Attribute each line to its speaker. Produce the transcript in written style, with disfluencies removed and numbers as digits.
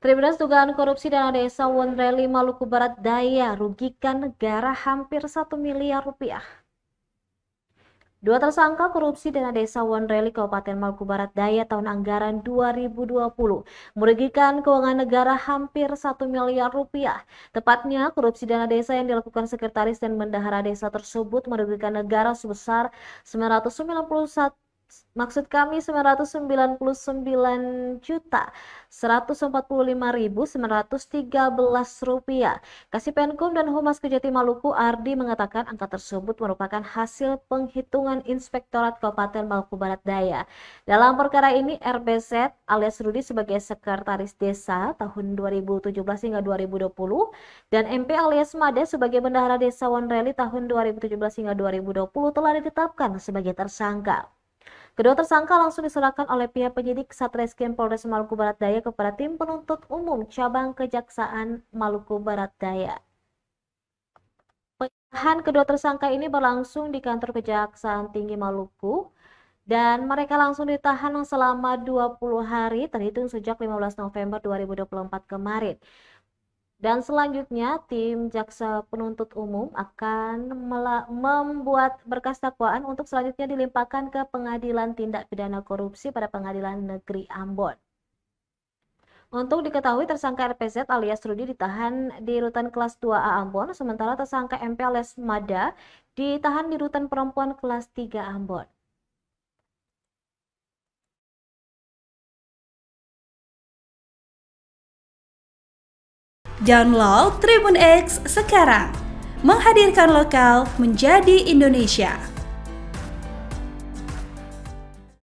Speaker 1: Tribunal dugaan korupsi dana desa Wonreli Maluku Barat Daya rugikan negara hampir 1 miliar rupiah. Dua tersangka korupsi dana desa Wonreli Kabupaten Maluku Barat Daya tahun anggaran 2020 merugikan keuangan negara hampir 1 miliar rupiah. Tepatnya, korupsi dana desa yang dilakukan sekretaris dan bendahara desa tersebut merugikan negara sebesar 999.145.913 rupiah. Kasipenkum dan Humas Kejati Maluku Ardi mengatakan angka tersebut merupakan hasil penghitungan Inspektorat Kabupaten Maluku Barat Daya. Dalam perkara ini RBZ alias Rudi sebagai Sekretaris Desa tahun 2017 hingga 2020 dan MP alias Made sebagai Bendahara Desa Wonreli tahun 2017 hingga 2020 telah ditetapkan sebagai tersangka. Kedua tersangka langsung diserahkan oleh pihak penyidik Satreskrim Polres Maluku Barat Daya kepada Tim Penuntut Umum Cabang Kejaksaan Maluku Barat Daya. Penahanan kedua tersangka ini berlangsung di kantor Kejaksaan Tinggi Maluku dan mereka langsung ditahan selama 20 hari terhitung sejak 15 November 2024 kemarin. Dan selanjutnya tim jaksa penuntut umum akan membuat berkas dakwaan untuk selanjutnya dilimpahkan ke Pengadilan Tindak Pidana Korupsi pada Pengadilan Negeri Ambon. Untuk diketahui, tersangka RPZ alias Rudi ditahan di Rutan Kelas 2A Ambon, sementara tersangka MP alias Mada ditahan di Rutan Perempuan Kelas 3 Ambon.
Speaker 2: Download Tribun X sekarang, menghadirkan lokal menjadi Indonesia.